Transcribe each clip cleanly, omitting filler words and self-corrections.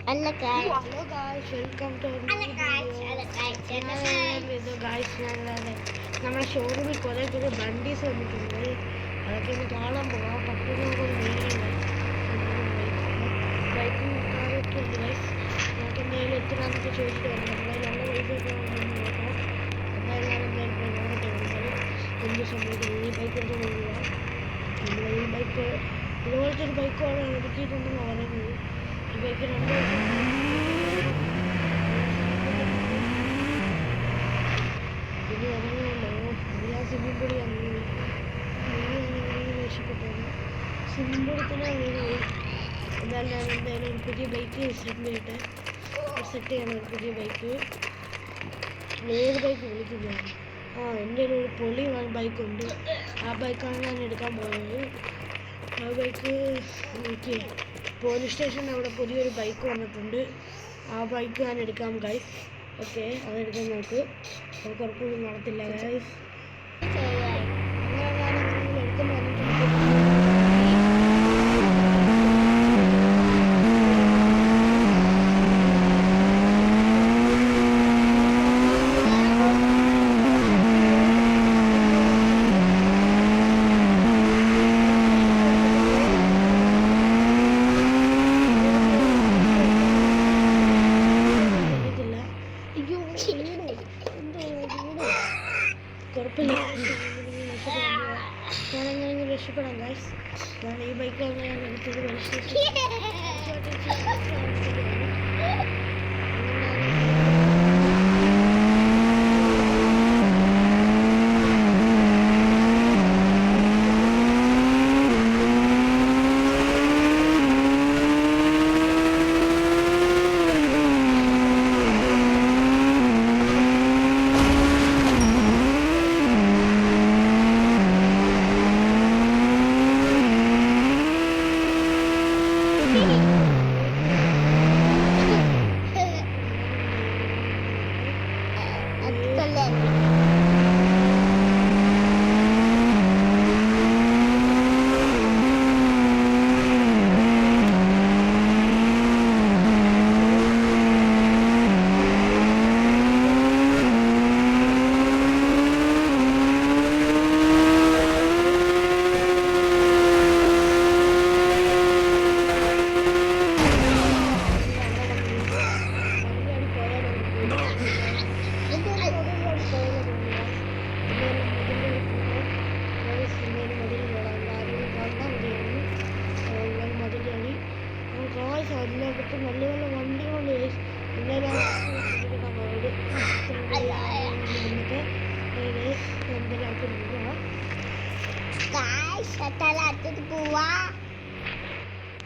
Hello guys. Hello guys, welcome to our new video. നമ്മുടെ ഷോറൂമിൽ കുറേ പുതിയ വണ്ടീസ് വന്നിട്ടുണ്ട്. അതൊക്കെ ഒന്ന് കാണാൻ പോകാം. പറ്റുന്ന ബൈക്കും കാറൊക്കെ ഉണ്ട് ഗൈസ്. നമുക്ക് എന്തായാലും എത്രയാണെന്നൊക്കെ ചോദിച്ചിട്ട് വരണം. നമ്മളെ നല്ല പൈസ നോക്കാം. എന്തായാലും നോക്കട്ടെ എന്ത് സംഭവിക്കുന്നത്. ഈ ബൈക്ക് എടുത്ത് നോക്കുക. നമ്മൾ ഈ ബൈക്ക് ഇതുപോലത്തെ ഒരു ബൈക്കാണ് എടുക്കിയിട്ടുണ്ടെന്ന് പറയുന്നത്. ഈ ബൈക്ക് 2 വർഷം ഇനി ഇറങ്ങുമല്ലോ. ഞാൻ സ്വിമ്മിംഗ് പൂളിൽ ഇറങ്ങി രക്ഷപ്പെട്ടത്. സ്വിമ്മിംഗ് പൂളിൽ തന്നെ ഇറങ്ങി. എന്തായാലും ഒരു പുതിയ ബൈക്ക് സെറ്റ് ചെയ്യണം. ഒരു പുതിയ ബൈക്ക് ഏത് ബൈക്ക് വിളിക്കുന്നതാണ്. എൻ്റെ ഒരു പൊളി ബൈക്കുണ്ട്. ആ ബൈക്കാണ് ഞാൻ എടുക്കാൻ പോകുന്നത്. ആ ബൈക്ക് എനിക്ക് പോലീസ് സ്റ്റേഷൻ്റെ അവിടെ പുതിയൊരു ബൈക്ക് വന്നിട്ടുണ്ട്. ആ ബൈക്ക് ഞാൻ എടുക്കാം ഗൈസ്. ഓക്കെ, അതെടുക്കാൻ നോക്ക്. അത് കുഴപ്പമൊന്നും കാണത്തില്ല ഗൈസ്. ഞാനെങ്ങനെ രക്ഷപ്പെടാം ഗൈസ്. ഞാൻ ഈ ബൈക്കാണ് ഞാൻ എടുത്തത്. അതിനകത്ത് നല്ല നല്ല വണ്ടികളുണ്ട്.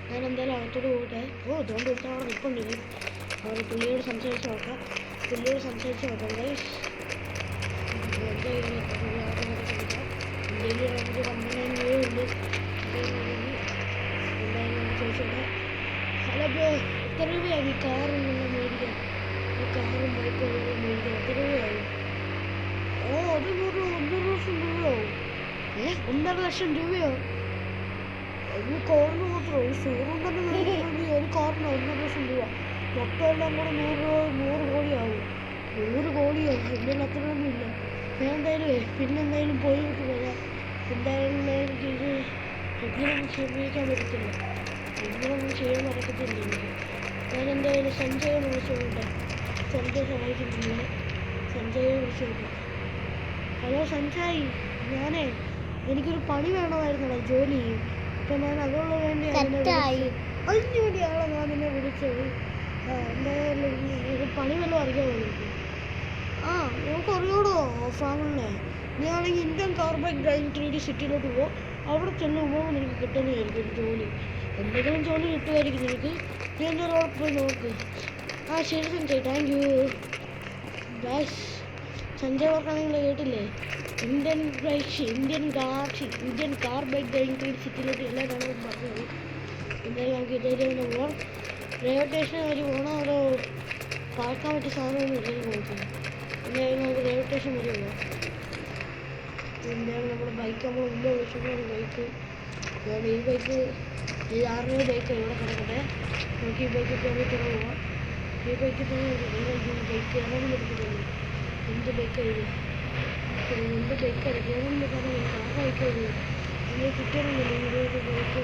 ഞാൻ എന്തായാലും അകത്തോട് പോകട്ടെ. അതുകൊണ്ട് കൊടുത്താൽ അവിടെ നിൽപ്പുണ്ട്. അവർ പുള്ളിയോട് സംസാരിച്ച് നോക്കാം. ഗൈസ്. എന്തെങ്കിലും നമുക്ക് കമ്പനി ഉണ്ട്. എന്തായാലും ചോദിച്ചോട്ടെ. ഹലോ ബ്രോ, എത്ര രൂപയാകും ഈ കാറും മേടിക്കാൻ? ഈ കാറും ബൈക്കും മേടിക്കാൻ എത്ര രൂപയാകും? അത് 1.5 ലക്ഷം രൂപയാവും. 1.5 ലക്ഷം രൂപയോ? ഒരു കാറിന് മാത്രമോ? ഈ ഷോറൂം തന്നെ മേടിക്കണമെങ്കിൽ ഒരു കാറിന് 1.5 ലക്ഷം രൂപ. മൊത്തം എല്ലാം കൂടെ 100 കോടിയാവും. 100 കോടിയാവും. എൻ്റെ അത്രയൊന്നും ഇല്ല. ഞാൻ എന്തായാലും പിന്നെന്തായാലും പോയിട്ട് വരാം. എന്തായാലും എനിക്കിത് എങ്ങനെയൊന്നും ശരിയാക്കാൻ പറ്റത്തില്ല. എങ്ങനെയൊന്നും ചെയ്യാൻ നടക്കത്തില്ല എനിക്ക്. ഞാൻ എന്തായാലും സഞ്ജയെ വിളിച്ചോട്ടെ. സഞ്ജയ് സഹായിക്കുന്നില്ല. സഞ്ജയെ വിളിച്ചോട്ടെ. ഹലോ സഞ്ജയ്, എനിക്കൊരു പണി വേണമായിരുന്നല്ലോ, ജോലി ചെയ്യും. അപ്പം ഞാൻ അതുള്ള വേണ്ടി അതിന് വേണ്ടിയാണോ ഞാൻ നിന്നെ വിളിച്ചത്. എന്തായാലും ഒരു പണി വല്ലതും അറിയാമോ എനിക്ക്? നമുക്ക് അറിയാടോ ഫാമിലിനെ. ഞാനാണെങ്കിൽ ഇന്ത്യൻ കാർബൈക്ക് ഡ്രൈവിംഗ് 3D സിറ്റിയിലോട്ട് പോകും. അവിടെ ചെല്ലുമ്പോൾ നിനക്ക് കിട്ടുന്നതായിരിക്കും ഒരു ജോലി. എന്തെങ്കിലും ജോലി കിട്ടുമായിരിക്കും നിനക്ക്. നീ എന്തായാലും അവിടെ പോയി നോക്ക്. ശരി Sanjay, thank you. Guys, Sanjay പറഞ്ഞാൽ കേട്ടില്ലേ? ഇന്ത്യൻ കാർബൈക്ക് ഡ്രൈവിംഗ് 3D സിറ്റിയിലോട്ട് എല്ലാം കാണാൻ പറഞ്ഞത്. എന്തായാലും നമുക്ക് ഇതേ ഒന്ന് പോകാം. റെയിൽവേ സ്റ്റേഷൻ വരെ പോകണം. അതോ പാർക്കാൻ പറ്റിയ സാധനമൊന്നും ഇല്ലെങ്കിൽ നോക്കുന്നു. എന്തായാലും നമുക്ക് റെയിൽവേ സ്റ്റേഷൻ വരെ പോകാം. എന്തായാലും നമ്മുടെ ബൈക്ക് നമ്മൾ മുമ്പ് വിളിച്ചിട്ടുള്ള ബൈക്ക്. ഈ ബൈക്ക് ഈ 600 ബൈക്ക് ഇവിടെ കിടക്കട്ടെ. നമുക്ക് ഈ ബൈക്ക് കയറി പോവാം. ഈ ബൈക്ക് ബൈക്ക് കയറാൻ പറ്റുന്നില്ല. എന്ത് ബൈക്കായിരുന്നു എന്ത് ബൈക്കാണ് കയറുന്ന കാരണം ആ ബൈക്കായിരുന്നു ഇങ്ങനെ കിട്ടണമെന്നില്ല. 20 ബൈക്ക്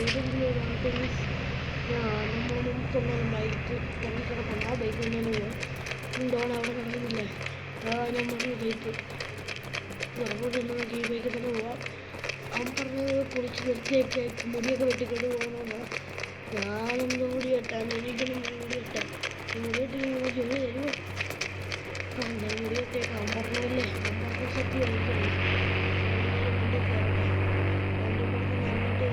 ഏതെങ്കിലും ഒരു ആൾക്കാർ നമ്മളും തൊണ്ണൂറ് ബൈക്ക് കിടന്ന് കിടപ്പുണ്ട്. ആ ബൈക്ക് തന്നെ പോവാം. എന്താണ് അവിടെ കിടക്കുന്നില്ലേ? നമുക്ക് ഈ ബൈക്ക് പുറകോട്ട് തന്നെ നമുക്ക് ഈ ബൈക്ക് തന്നെ പോവാം. അവൻ പറഞ്ഞത് കുളിച്ച് വൃത്തിയൊക്കെ മുടിയൊക്കെ വെട്ടിക്കൊണ്ട് പോകണമെന്ന്. ഞാനെന്തോ മുടി വെട്ടാൻ എനിക്കൊന്നും മുടി വെട്ടാൻ മുടിയിട്ട് ചെന്ന് തരുമോ? ഞാൻ മുടി വെട്ടേക്കാം. അവൻ പറഞ്ഞല്ലേ അവൻ പറഞ്ഞ സത്യം എനിക്കറിയാം. വണ്ടി കയറട്ടെ. വണ്ടി കൊടുത്ത് ഞാനിട്ട്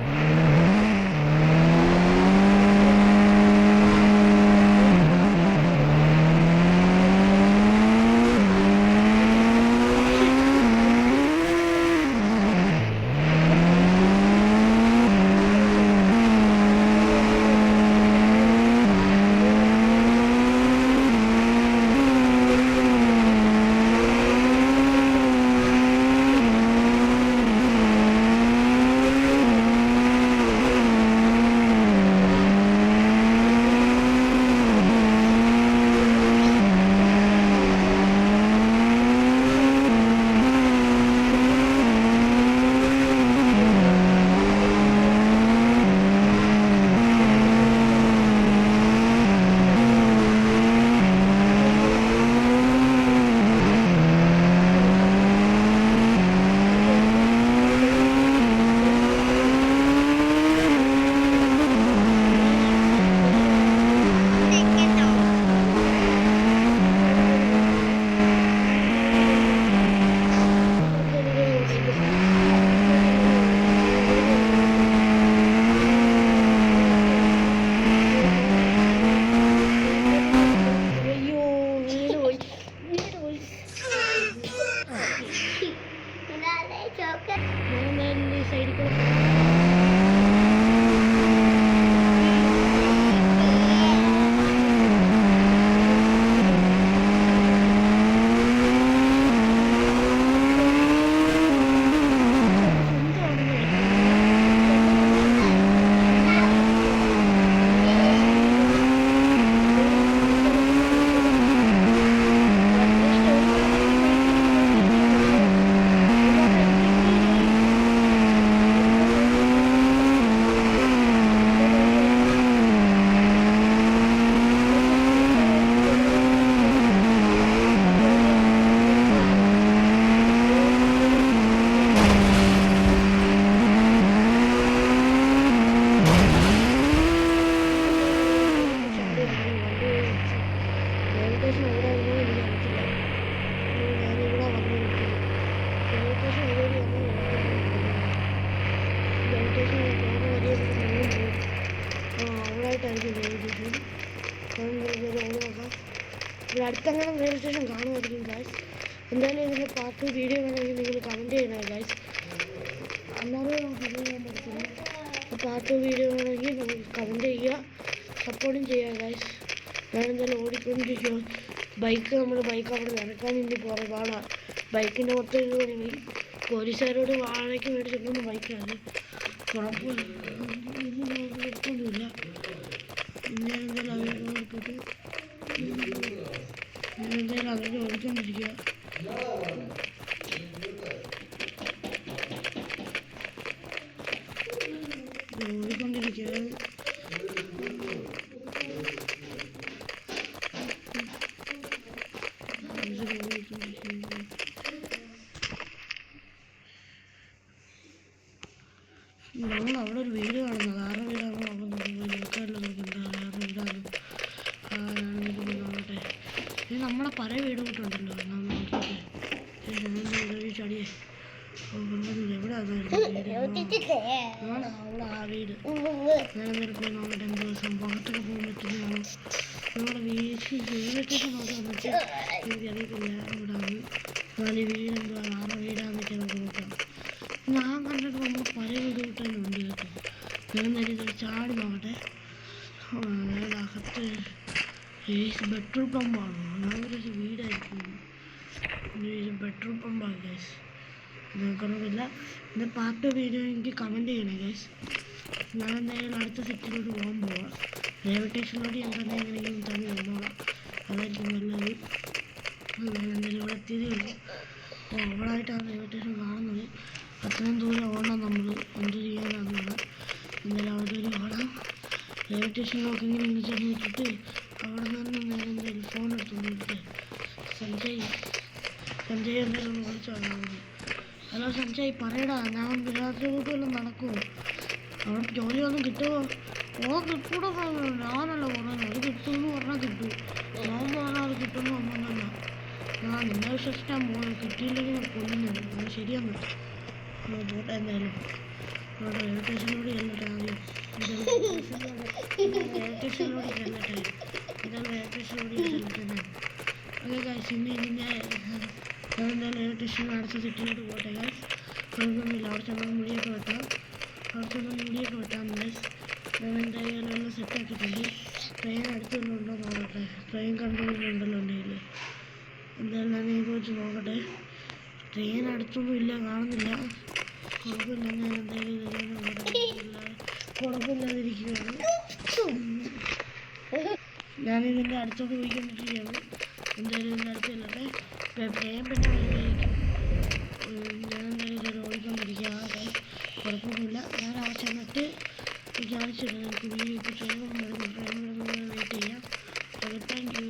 സൈഡിൽ കൂടെ അടുത്തങ്ങനെ റെയിൽവേ സ്റ്റേഷൻ കാണുമായിരിക്കും ഗൈസ്. എന്തായാലും ഇതിൻ്റെ പാർട്ട് വീഡിയോ വേണമെങ്കിൽ നിങ്ങൾ കമൻറ്റ് ചെയ്യണേ ഗൈസ്. അല്ലാതെ നമുക്ക് വീഡിയോ ചെയ്യാൻ പറ്റത്തില്ല. പാർട്ട് വീഡിയോ വേണമെങ്കിൽ നമുക്ക് കമൻറ്റ് ചെയ്യുക, സപ്പോർട്ടും ചെയ്യുക ഗൈസ്. ഞാനെന്തായാലും ഓടിക്കൊണ്ടിരിക്കുക. ബൈക്ക് അവിടെ ഇറക്കാൻ വേണ്ടി പാടാണ്. ബൈക്കിൻ്റെ മൊത്തം ഇത് വേണമെങ്കിൽ പോലീസുകാരോട് വാടകയ്ക്ക് മേടിച്ചിട്ടുള്ള ബൈക്കാണ്. കുഴപ്പമൊന്നുമില്ല. പിന്നെ എന്തായാലും അവരെ ഓടിക്കൊണ്ടിരിക്കുക. നമ്മൾ അവിടെ ഒരു വീട് കാണുന്നത് ആരുടെ വീടാണോ നോക്കാറില്ല. നോക്കട്ടെ. ഇത് നമ്മളെ പല വീട് കൂട്ടുണ്ടല്ലോ. ചടിയേ എവിടെ ആ വീട്? ഞാനെന്തായാലും പോയി നോക്കട്ടെ എന്ത് സംഭവത്തൊക്കെ പോകാൻ പറ്റുന്നതാണ്. നമ്മുടെ വീട്ടിലേക്ക് നോക്കാൻ പറ്റും എനിക്കറിയത്തില്ല. ഇവിടാണ് ഞാൻ ഈ വീടെന്തോ ആരുടെ വീടാന്നൊക്കെ നമുക്ക് നോക്കാം. ഞാൻ കണ്ടിട്ട് നമ്മൾ പല വീട് കൂട്ടാനുണ്ട് കേട്ടോ. ഞാനെന്തായാലും ചാടി നോക്കട്ടെ. അകത്ത് പെട്രോൾ പമ്പാണോ? ഞാനൊരു വീടായിരിക്കും. Petrol പമ്പാണ് guys. നോക്കണമെന്നില്ല. ഇത് പാർട്ട് വീഡിയോ എനിക്ക് കമൻറ്റ് ചെയ്യണേ ഗൈസ്. ഞാൻ എന്തായാലും അടുത്ത സെറ്റിലോട്ട് പോകാൻ പോവാം. റെയിൽവേ സ്റ്റേഷനിലോട്ട് ഞാൻ തന്നെ എങ്ങനെയെങ്കിലും തന്നെ വന്നോളാം, അതായിരിക്കും നല്ലത്. ഞാൻ എന്തായാലും ഇവിടെ എത്തിയതേ ഉള്ളൂ. ഓവറായിട്ടാണ് റെയിൽവേ സ്റ്റേഷൻ കാണുന്നത്. അത്രയും ദൂരം ഓടണം നമ്മൾ, എന്ത് ചെയ്യാനാണെന്നാണ്. എന്തായാലും അവിടെ ഒരു ഓടാം. റെയിൽവേ സ്റ്റേഷനിലൊക്കെ ഇങ്ങനെ ചെന്നിട്ടിട്ട് അവിടെ നിന്ന് നേരെ എന്തായാലും ഫോൺ എടുത്തുകൊണ്ടിട്ട് സഞ്ജയ് എന്തായാലും ഒന്ന് വിളിച്ചാൽ ഹലോ സഞ്ജയ്, പറയടാ, ഞാൻ രാത്രി കൂട്ടുമെല്ലാം നടക്കുമോ? അവിടെ ജോലിയൊന്നും കിട്ടുമോ? കിട്ടൂടെ, ഞാനല്ല പറയുന്നത്, അത് കിട്ടുമെന്ന് പറഞ്ഞാൽ കിട്ടും. ഞാൻ പറഞ്ഞാൽ അത് കിട്ടുമെന്ന് പറഞ്ഞല്ല. ഞാൻ നിന്നെ വിശ്വസിക്കാൻ പോകുന്നത്, കിട്ടിയില്ലെങ്കിൽ ഞാൻ കൊല്ലുന്നത്. അത് ശരിയാണ്. പോട്ടെ, എന്തായാലും അവിടെ റെയിൽവേ സ്റ്റേഷനിലൂടെ ചെല്ലട്ടെ. ആദ്യം റെയിൽവേ സ്റ്റേഷനിലൂടെ ചെല്ലട്ടെ. ഇതാണ് റെയിൽവേ സ്റ്റേഷനിലൂടെ ചെല്ലട്ടെ. ഓക്കെ ഗൈസ്, ഇന്ന് ഞാൻ എന്തായാലും റെയിൽവേ സ്റ്റേഷനിൽ അടുത്ത സെറ്റിലോട്ട് പോട്ടെ ഗൈസ്. കുഴപ്പമൊന്നുമില്ല, അവിടെ ചെന്നാൽ മുടിയൊക്കെ വെട്ടാം. ഗൈസ്. ഞാൻ എന്തായാലും എല്ലാം സെറ്റാക്കിയിട്ടുണ്ട്. ട്രെയിൻ അടുത്തുണ്ടോ നോക്കട്ടെ. ട്രെയിൻ കണ്ടുകൊണ്ടുണ്ടല്ലോ ഉണ്ടെങ്കിൽ എന്തായാലും ഞാൻ ഇത് വെച്ച് നോക്കട്ടെ. ട്രെയിൻ അടുത്തൊന്നും ഇല്ല, കാണുന്നില്ല. കുഴപ്പമില്ല, ഞാൻ എന്തായാലും കുഴപ്പമില്ലാതിരിക്കുകയാണ്. ഞാനിതിൻ്റെ അടുത്തോട്ട് പോയിക്കൊണ്ടിരിക്കുകയാണ്. എന്തായാലും ഇതിൻ്റെ അടുത്ത് ചെല്ലട്ടെ. ട്രെയിൻ പിന്നെ വരുന്നതായിരിക്കും. ഞാൻ എന്തായാലും ഇതൊരു ഓടിക്കൊണ്ടിരിക്കുക. കുഴപ്പമൊന്നുമില്ല. ഞാൻ അവിടെ ചെന്നിട്ട് വിചാരിച്ചിരുന്നു എനിക്ക് വീഡിയോ ഇപ്പോൾ ട്രെയിൻ വരുന്നു. ട്രെയിൻ വരുന്നത് വെയിറ്റ് ചെയ്യാം. Okay, thank you.